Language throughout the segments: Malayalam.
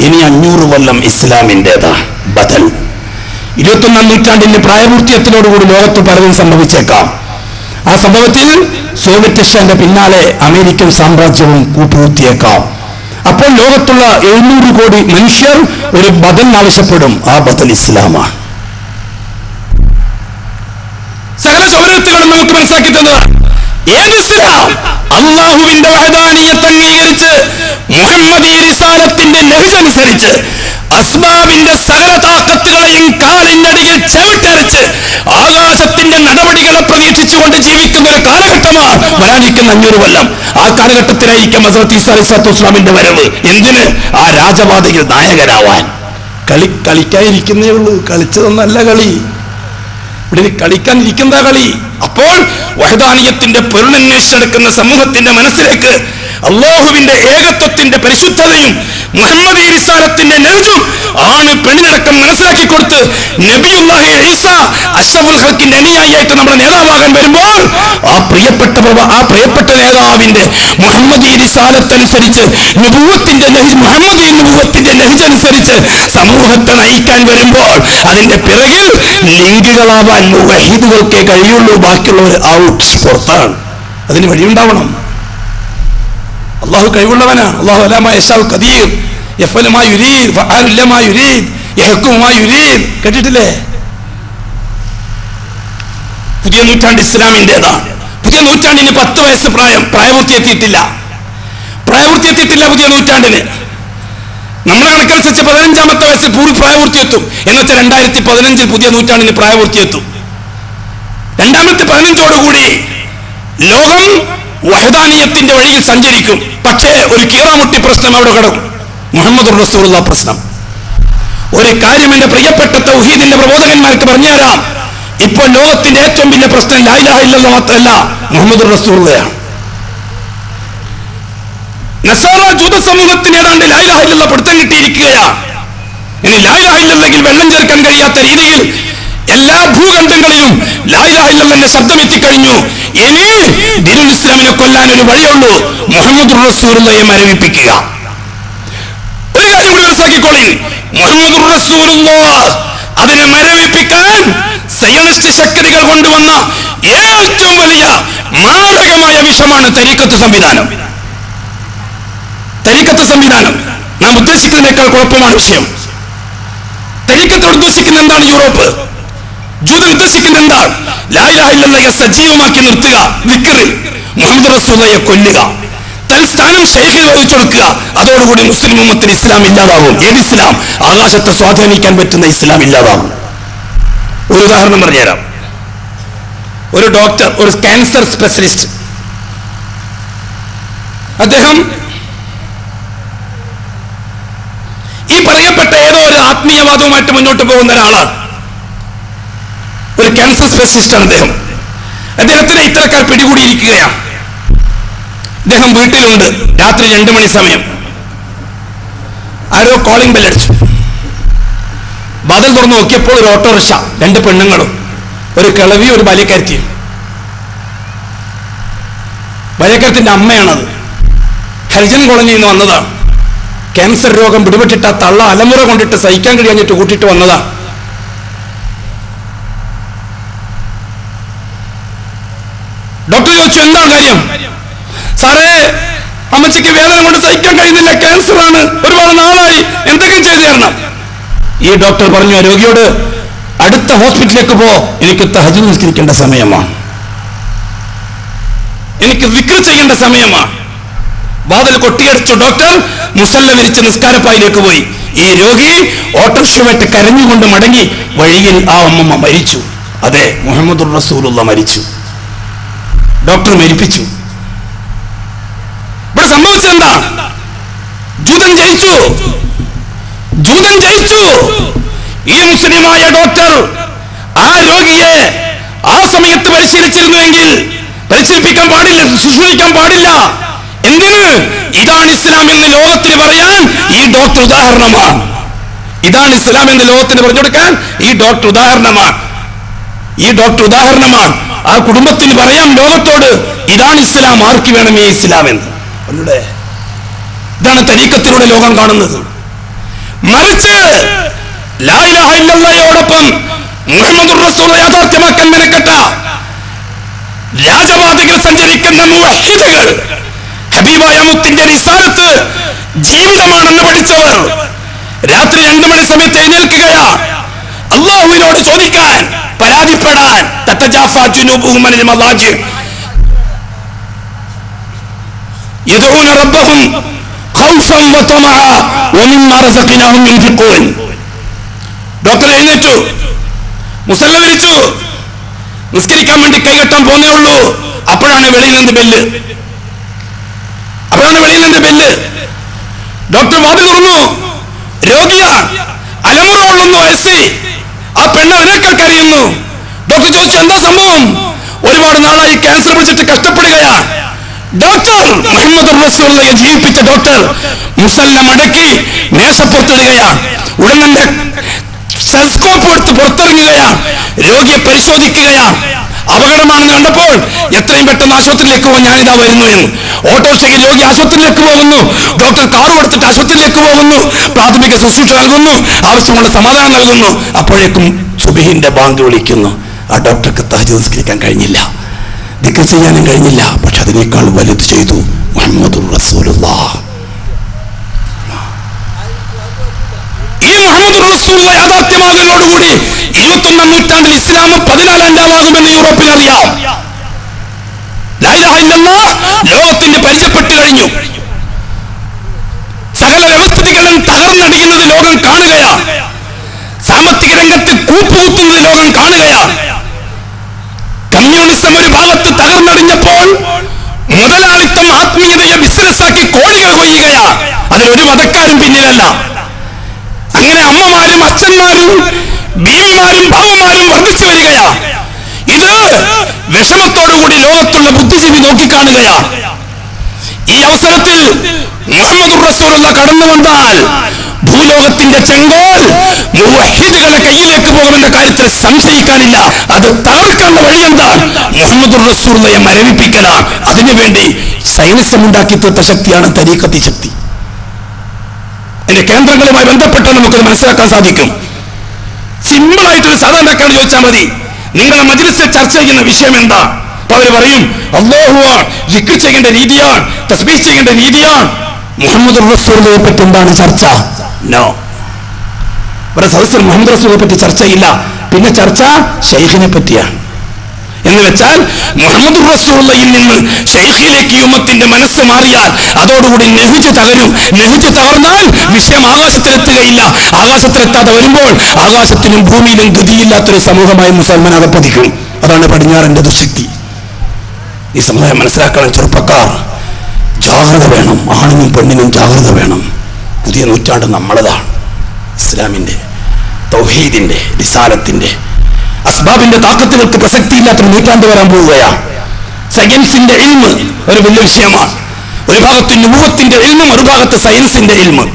ഇനി 500 കൊല്ലം ഇസ്ലാമിൻ്റെതാ ബദൽ. 21-ാം നൂറ്റാണ്ടിന്റെ പ്രായപൂർത്തിയത്തിനോടുകൂടി ലോകത്ത് പലതും സംഭവിച്ചേക്കാം. ആ സംഭവത്തിൽ സോവിയറ്റ് റഷ്യന്റെ പിന്നാലെ അമേരിക്കൻ സാമ്രാജ്യവും കൂട്ടുകുത്തിയേക്കാം. അപ്പോൾ ലോകത്തുള്ള 700 കോടി മനുഷ്യർ ഒരു ബദൽ ആവശ്യപ്പെടും. ആ ബദൽ ഇസ്ലാമാണ്. സകല സൗരത്തുകളും നമുക്ക് മനസ്സിലാക്കി തന്നതാണ്. ഏത് ഇസ്ലാം? അള്ളാഹുവിന്റെ വഹദാനിയത്ത് അംഗീകരിച്ച് മുഹമ്മദീ റിസാലത്തിന്റെ നഹ്ജ് അനുസരിച്ച് അസ്ബാബിന്റെ സകല താക്കത്തുകളെയും കാലിനടിയിൽ ചവിട്ടരച്ച് ആകാശത്തിന്റെ നടപടികളെ പ്രതീക്ഷിച്ചുകൊണ്ട് ജീവിക്കുന്ന ഒരു കാലഘട്ടമാണ് വരാനിരിക്കുന്ന 500 കൊല്ലം. ആ കാലഘട്ടത്തിലായിരിക്കും ഹസ്രത്ത് ഈസാ അലൈഹിസ്സലാത്തു വസ്സലാമിന്റെ വരവ്. എന്തിന്? ആ രാജപാതയിൽ നായകനാവാൻ. കളിക്കാനിരിക്കുന്നേ ഉള്ളൂ, കളിച്ചതൊന്നല്ല കളി. ഇവിടെ കളിക്കാൻ ഇരിക്കുന്ന കളി. അപ്പോൾ വഹദാനിയത്തിന്റെ പൊരുളന്വേഷിച്ചെടുക്കുന്ന സമൂഹത്തിന്റെ മനസ്സിലേക്ക് അല്ലാഹുവിന്റെ ഏകത്വത്തിന്റെ പരിശുദ്ധതയും മുഹമ്മദീ റിസാലത്തിന്റെ നഹ്ജും ആണ് പെണ്ണിനടക്കം മനസ്സിലാക്കി കൊടുത്ത് നബിയുല്ലാഹി ഈസ അഷ്റഫുൽ ഖൽഖിന്റെ അനുയായിയായിട്ട് നമ്മുടെ നേതാവാകാൻ വരുമ്പോൾ ആ പ്രിയപ്പെട്ട നേതാവിന്റെ മുഹമ്മദീ റിസാലത്ത് അനുസരിച്ച് നുബുവത്തിന്റെ നഹ്ജ്, മുഹമ്മദീ നുബുവത്തിന്റെ നഹ്ജ് അനുസരിച്ച് സമൂഹത്തെ നയിക്കാൻ വരുമ്പോൾ അതിന്റെ പിറകിൽ ലിംഗികളാവാൻ മുവഹിദുകൾക്കേ കഴിയുള്ളൂ. ബാക്കിയുള്ളവർ ഔട്ട്, പുറത്താണ്. അതിന് വഴിയുണ്ടാവണം. അള്ളാഹു കഴിവുള്ളവനാണ്. അള്ളാഹു അലാ മാ യശാഉ ഖദീർ, യഫ്അലു മാ യുരീദ്, ഫഅലു ലമാ യുരീദ്, യഹ്കുമു മാ യുരീദ്. കേട്ടിട്ടില്ലേ? പുതിയ നൂറ്റാണ്ട് ഇസ്ലാമിൻ്റെതാണ്. പുതിയ നൂറ്റാണ്ടിന് 10 വയസ്സ് പ്രായപൂർത്തിയെത്തിയിട്ടില്ല. പുതിയ നൂറ്റാണ്ടിന് നമ്മുടെ കണക്കനുസരിച്ച് 15-ാമത്തെ വയസ്സിൽ പൂർണ്ണ പ്രായപൂർത്തിയെത്തും. എന്നുവെച്ചാൽ 2015 പുതിയ നൂറ്റാണ്ടിന് പ്രായപൂർത്തിയെത്തും. 2015ഓടുകൂടി ലോകം വഹദാനിയത്തിന്റെ വഴിയിൽ സഞ്ചരിക്കും. പക്ഷേ ഒരു കീറാമുട്ടി പ്രശ്നം അവിടെ കിടക്കും. മുഹമ്മദുർ റസൂലുള്ളാഹി പ്രശ്നം. ഒരു കാര്യം എന്റെ പ്രിയപ്പെട്ട തൗഹീദിന്റെ പ്രബോധകന്മാർക്ക് പറഞ്ഞുതരാം. ഇപ്പോൾ ലോകത്തിന്റെ ഏറ്റവും വലിയ പ്രശ്നം ലാ ഇലാഹ ഇല്ലല്ലാഹ് മാത്രമല്ല, മുഹമ്മദുർ റസൂലുള്ളാഹിയാണ്. നസാറ ജൂത സമൂഹത്തിന് ഏതാണ്ട് ലാ ഇലാഹ ഇല്ലല്ലാഹ് പിടുത്തം കിട്ടിയിരിക്കുകയാണ്. ഇനി ലാ ഇലാഹ ഇല്ലല്ലാഹിൽ വെള്ളം ചേർക്കാൻ കഴിയാത്ത രീതിയിൽ എല്ലാ ഭൂഖണ്ഡങ്ങളിലും ലാ ഇലാഹ ഇല്ലല്ലാഹിന്റെ ശബ്ദം എത്തിക്കഴിഞ്ഞു. ഇനി ദീനുൽ ഇസ്ലാമിനെ കൊല്ലാൻ ഒരു വഴിയുള്ളൂ, മുഹമ്മദുർ റസൂലുള്ളാഹിയെ മരവിപ്പിക്കുക. ഒരു കാര്യം കൂടി മനസ്സിലാക്കിക്കോളി, മുഹമ്മദുർ റസൂലുള്ളാഹ് അതിനെ മരവിപ്പിക്കാൻ സയനിസ്റ്റ് ശക്തികൾ കൊണ്ടുവന്ന ഏറ്റവും വലിയ മാരകമായ വിഷമാണ് തരീഖത്ത് സംവിധാനം. നാം ഉദ്ദേശിക്കുന്നതിനേക്കാൾ കുഴപ്പമാണ് വിഷയം. തരീഖത്തോട് ഉദ്ദേശിക്കുന്ന എന്താണ്? യൂറോപ്പ്. ജൂതൻ ഉദ്ദേശിക്കുന്ന എന്താണ്? ലാ ഇലാഹ ഇല്ലല്ലാഹയെ സജീവമാക്കി നിർത്തുക, ദിക്ർ, മുഹമ്മദ് റസൂലുള്ളാഹിയെ കൊല്ലുക, തൽസ്ഥാനം ശൈഖിൽ വഹിച്ചു കൊടുക്കുക. അതോടുകൂടി മുസ്ലിം ഉമ്മത്തിന് ഇസ്ലാം ഇല്ലാതാവും. ഏത് ഇസ്ലാം? ആകാശത്തെ സ്വാധീനിക്കാൻ പറ്റുന്ന ഇസ്ലാം ഇല്ലാതാവും. ഒരു ഉദാഹരണം പറഞ്ഞുതരാം. ഒരു ഡോക്ടർ, ഒരു ക്യാൻസർ സ്പെഷ്യലിസ്റ്റ്, അദ്ദേഹം ഈ പറയപ്പെട്ട ഏതോ ഒരു ആത്മീയവാദവുമായിട്ട് മുന്നോട്ട് പോകുന്ന ഒരാളാണ്. ഒരു ക്യാൻസർ സ്പെഷ്യലിസ്റ്റാണ് അദ്ദേഹം. അദ്ദേഹത്തിന് ഇത്തരക്കാർ പിടികൂടിയിരിക്കുകയാണ്. അദ്ദേഹം വീട്ടിലുണ്ട്. രാത്രി 2 മണി സമയം. ആരോ കോളിംഗ് ബെൽ അടിച്ചു. വാതിൽ തുറന്നു നോക്കിയപ്പോൾ ഒരു ഓട്ടോറിക്ഷ, 2 പെണ്ണുങ്ങളും, ഒരു കിളവി, ഒരു ബാല്യക്കാരത്തിയും. ബാല്യക്കാരത്തിന്റെ അമ്മയാണത്. ഹരിജൻ കോളനിയിൽ നിന്ന് വന്നതാണ്. ക്യാൻസർ രോഗം പിടിപെട്ടിട്ട് ആ തള്ള അലമുറ കൊണ്ടിട്ട് സഹിക്കാൻ കഴിയാഞ്ഞിട്ട് കൂട്ടിയിട്ട് വന്നതാണ്. ഡോക്ടർ ചോദിച്ചു, എന്താണ് കാര്യം? സാറേ, അമ്മച്ചിക്ക് വേദന കൊണ്ട് സഹിക്കാൻ കഴിയുന്നില്ല, ക്യാൻസർ ആണ്, ഒരുപാട് നാളായി, എന്തൊക്കെ ചെയ്തു തരണം. ഈ ഡോക്ടർ പറഞ്ഞു രോഗിയോട്, അടുത്ത ഹോസ്പിറ്റലിലേക്ക് പോ, എനിക്ക് തഹജ്ജുദ് നിസ്കരിക്കേണ്ട സമയമാണ്, എനിക്ക് ദിക്ർ ചെയ്യേണ്ട സമയമാണ്. വാതിൽ കൊട്ടിയടിച്ചു. ഡോക്ടർ മുസല്ല വിരിച്ച് നിസ്കാരപ്പായിലേക്ക് പോയി. ഈ രോഗി ഓട്ടോറിക്ഷയുമായിട്ട് കരഞ്ഞുകൊണ്ട് മടങ്ങി. വഴിയിൽ ആ അമ്മമ്മ മരിച്ചു. അതെ, മുഹമ്മദുർ റസൂലുള്ളാഹി മരിച്ചു. ഡോക്ടർ മരിപ്പിച്ചു. ഇവിടെ സംഭവിച്ചെന്താ? ജൂതൻ ജയിച്ചു. ഈ മുസ്ലിമായ ഡോക്ടർ ആ രോഗിയെ ആ സമയത്ത് പരിശീലിച്ചിരുന്നുവെങ്കിൽ, പരിശീലിപ്പിക്കാൻ പാടില്ല, ശുശ്രൂഷിക്കാൻ പാടില്ല. എന്തിന്? ഇതാണ് ഇസ്ലാം എന്ന് ലോകത്തിന് പറയാൻ ഈ ഡോക്ടർ ഉദാഹരണമാണ്. ഇതാണ് ഇസ്ലാം എന്ന് ലോകത്തിന് പറഞ്ഞു കൊടുക്കാൻ ഈ ഡോക്ടർ ഉദാഹരണമാണ്. ആ കുടുംബത്തിന് പറയാം ലോകത്തോട്, ഇതാണ് ഇസ്ലാം, ആർക്ക് വേണം ഈ ഇസ്ലാം എന്ന്. ഇതാണ് തരീഖത്തിലൂടെ ലോകം കാണുന്നത്. മറിച്ച് ലാ ഇലാഹ ഇല്ലല്ലാഹയോടൊപ്പം മുഹമ്മദുർ റസൂൽ യാഥാർത്ഥ്യമാക്കാൻ മെനക്കെട്ട രാജവാദികൾ സഞ്ചരിക്കുന്ന മുവഹിദുകൾ, ഹബീബായ മുത്തിന്റെ റിസാലത്ത് ജീവിതമാണെന്ന് പഠിച്ചവർ രാത്രി 2 മണി സമയത്ത് എഴുന്നേൽക്കുകയാ അല്ലാഹുവിനോട് ചോദിക്കാൻ, പരാതിപ്പെടാൻ. തതജാഫാ ജുനൂബുഹും അനിൽ മളാജി യദഊന റബ്ബഹും ഖൗഫൻ വതമഅ വമിമ്മാ റസഖ്നാഹും യുൻഫിഖൂൻ. ഡോക്ടർ എഴുന്നേറ്റു, മുസല്ല വിരിച്ചു, നിസ്കരിക്കാൻ വേണ്ടി കൈകെട്ടാൻ പോന്നേ ഉള്ളൂ. അപ്പോഴാണ് വെളിയിൽ നിന്ന് ബെല്ല്. ഡോക്ടർ വാതിൽ തുറന്നു. രോഗിയാ, അലമുറ കൊള്ളുന്നു, എസ്സി. ആ പെണ്ണ് അതിനേക്കാൾ കരയുന്നു. ഡോക്ടർ ചോദിച്ചു, എന്താ സംഭവം? ഒരുപാട് നാളായി ക്യാൻസർ പിടിച്ചിട്ട് കഷ്ടപ്പെടുകയാ. ഡോക്ടർ മുഹമ്മദ് റസൂലുള്ളാഹിയെ ജീവിപ്പിച്ച ഡോക്ടർ മുസല്ല മടക്കി മേശപ്പുറത്തിടുകയാ. ഉടൻ തന്നെ സ്റ്റെതസ്കോപ്പ് എടുത്ത് പുറത്തിറങ്ങുകയാ. രോഗിയെ പരിശോധിക്കുകയാ. അപകടമാണെന്ന് കണ്ടപ്പോൾ എത്രയും പെട്ടെന്ന് ആശുപത്രിയിലേക്ക് പോകാൻ ഞാനിതാ വരുന്നു എന്ന്. ഓട്ടോറിക്ഷയിൽ രോഗി ആശുപത്രിയിലേക്ക് പോകുന്നു. ഡോക്ടർ കാർ കൊടുത്തിട്ട് ആശുപത്രിയിലേക്ക് പോകുന്നു. പ്രാഥമിക ശുശ്രൂഷ നൽകുന്നു, ആവശ്യമുള്ള സമാധാനം നൽകുന്നു. അപ്പോഴേക്കും സുബഹിന്റെ ബാങ്ക് വിളിക്കുന്നു. ആ ഡോക്ടർക്ക് തഹജ്ജുദ് നിസ്കരിക്കാൻ കഴിഞ്ഞില്ല, ദിക്ർ ചെയ്യാനും കഴിഞ്ഞില്ല. പക്ഷെ അതിനേക്കാൾ വലുത് ചെയ്തു മുഹമ്മദുർ റസൂലുള്ളാഹ്. ഈ മുഹമ്മദുർ റസൂലുള്ളാഹ് യാഥാർത്ഥ്യമാകലോടുകൂടി 21ാം നൂറ്റാണ്ടിൽ ഇസ്ലാം 14ാം നൂറ്റാണ്ടാകുമെന്ന് യൂറോപ്പിൽ അറിയാം. ലാ ഇലാഹ ഇല്ലല്ലാഹ് ലോകത്തിന് പരിചയപ്പെട്ടു കഴിഞ്ഞു. സകല വ്യവസ്ഥിതികളും തകർന്നടിയുന്നത് ലോകം കാണുകയാ. സാമ്പത്തിക രംഗത്ത് കൂപ്പുകുത്തുന്നത് ലോകം കാണുകയാ. കമ്മ്യൂണിസം ഒരു ഭാഗത്ത് തകർന്നടിഞ്ഞപ്പോൾ മുതലാളിത്തം ആത്മീയതയെ ബിസിനസ്സാക്കി കോടികൾ കൊയ്യുകയാ. അതിലൊരു മതക്കാരും പിന്നിലല്ല. അങ്ങനെ അമ്മമാരും അച്ഛന്മാരും ബീവിമാരും ഭാവമാരും വർദ്ധിച്ചു വരികയാ. ഇത് വിഷമത്തോടുകൂടി ലോകത്തുള്ള ബുദ്ധിജീവി നോക്കിക്കാണുകയാ. ഈ അവസരത്തിൽ മുഹമ്മദുർ റസൂലുള്ളാഹ് കടന്നു വന്നാൽ ഭൂലോകത്തിന്റെ ചെങ്കോൽ മുവഹിദുകളുടെ കയ്യിലേക്ക് പോകുമെന്ന കാര്യത്തിൽ സംശയിക്കാനില്ല. അത് തകർക്കാനുള്ള വഴിയെന്താണ്? മുഹമ്മദുർ റസൂലുള്ളാഹിയെ മരവിപ്പിക്കലാണ്. അതിനുവേണ്ടി സൈനിസം ഉണ്ടാക്കി തീർത്ത ശക്തിയാണ് തരീഖത്തി ശക്തി. അതിന്റെ കേന്ദ്രങ്ങളുമായി ബന്ധപ്പെട്ട് നമുക്കത് മനസ്സിലാക്കാൻ സാധിക്കും. സിമ്പിളായിട്ടൊരു സാധാരണക്കാരൻ ചോദിച്ചാൽ മതി, നിങ്ങളുടെ മജ്‌ലിസിൽ ചർച്ച ചെയ്യുന്ന വിഷയം എന്താ? അപ്പൊ അവര് പറയും, അല്ലാഹുവാണ്, ദിക്ർ ചെയ്യേണ്ട രീതിയാണ്, തസ്ബീഹ് ചെയ്യേണ്ട രീതിയാണ്. മുഹമ്മദുർ റസൂലുള്ളാഹിയെ പറ്റി എന്താണ് ചർച്ച? നോ. ഇവിടെ സദസ്സിൽ മുഹമ്മദ് റസൂലിനെ പറ്റി ചർച്ചയില്ല. പിന്നെ ചർച്ച ശൈഖിനെ പറ്റിയാണ്. എന്ന് വെച്ചാൽ മുഹമ്മദുർ റസൂലുള്ളാഹിയിൽ നിന്ന് ശൈഖിലേക്ക് ഉമ്മത്തിന്റെ മനസ്സ് മാറിയാൽ അതോടുകൂടി നെഹ്ജ് തകരും. നെഹ്ജ് തകർന്നാൽ വിഷയം ആകാശത്തിലെത്തുകയില്ല. ആകാശത്തിലെത്താതെ വരുമ്പോൾ ആകാശത്തിനും ഭൂമിയിലും ഗതിയില്ലാത്തൊരു സമൂഹമായി മുസൽമാൻ അകപ്പതിക്കും. അതാണ് പടിഞ്ഞാറിന്റെ ദുശക്തി. ഈ സമുദായം മനസ്സിലാക്കണം. ചെറുപ്പക്കാർ ജാഗ്രത വേണം. ആണിനും പെണ്ണിനും ജാഗ്രത വേണം. പുതിയ നൂറ്റാണ്ട് നമ്മളതാണ്. ഇസ്ലാമിന്റെ, തൗഹീദിന്റെ, റിസാലത്തിന്റെ, അസ്ബാബിന്റെ താക്കത്തുകൾക്ക് പ്രസക്തിയില്ലാത്തൊരു നൂറ്റാണ്ട് വരാൻ പോവുകയാണ്. സയൻസിന്റെ ഇൽമ് ഒരു വലിയ വിഷയമാണ്. ഒരു ഭാഗത്ത് നുബുവത്തിന്റെ ഇൽമും ഒരു ഭാഗത്ത് സയൻസിന്റെ ഇൽമ്.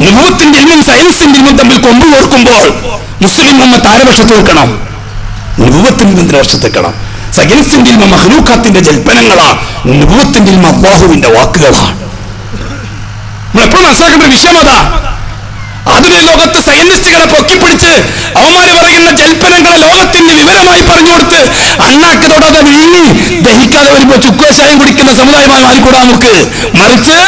നുബുവത്തിന്റെ ഇൽമും സയൻസിന്റെ ഇൽമും തമ്മിൽ കൊമ്പ് കോർക്കുമ്പോൾ മുസ്ലിം ഉമ്മത്ത് ആരെ പക്ഷത്ത് വെക്കണം? നുബുവത്തിന്റെ ഇൽമിന്റെ പക്ഷത്ത് വെക്കണം. സയൻസിന്റെ ഇൽമ മഖ്ലൂഖാത്തിന്റെ ജൽപ്പനങ്ങളാണ്. നുബുവത്തിന്റെ ഇൽമ അല്ലാഹുവിന്റെ വാക്കുകളാണ്. നമ്മൾ എപ്പോഴും മനസ്സിലാക്കേണ്ട ഒരു വിഷയം അതാ. ആധുനിക ലോകത്ത് സയന്റിസ്റ്റുകളെ പൊക്കിപ്പിടിച്ച് അവന്മാര് പറയുന്ന ജൽപ്പനങ്ങളെ ലോകത്തിന് വിവരമായി പറഞ്ഞു കൊടുത്ത് അണ്ണാക്ക് തൊടാതെ വിഴുങ്ങി ദഹിക്കാതെ വരുമ്പോ ചുക്കുവശായം കുടിക്കുന്ന സമുദായമായി മാറിക്കൂടാ നമുക്ക്. മറിച്ച്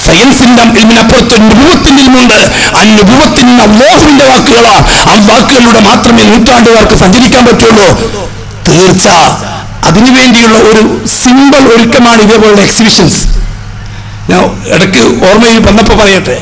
സയൻസിന്റെ ഇൽമിനപ്പുറത്ത് നുബുവത്തിന്റെ ഇൽമുണ്ട്. ആ നുബുവത്തിന് അല്ലാഹുവിന്റെ വാക്കുകളാണ്. ആ വാക്കുകളിലൂടെ മാത്രമേ നൂറ്റാണ്ടുകാർക്ക് സഞ്ചരിക്കാൻ പറ്റുള്ളൂ. തീർച്ച അതിനുവേണ്ടിയുള്ള ഒരു സിമ്പിൾ ഒരുക്കമാണ് ഇതേപോലുള്ള എക്സിബിഷൻസ്. ഞാൻ ഇടയ്ക്ക് ഓർമ്മയിൽ വന്നപ്പോ പറയട്ടെ,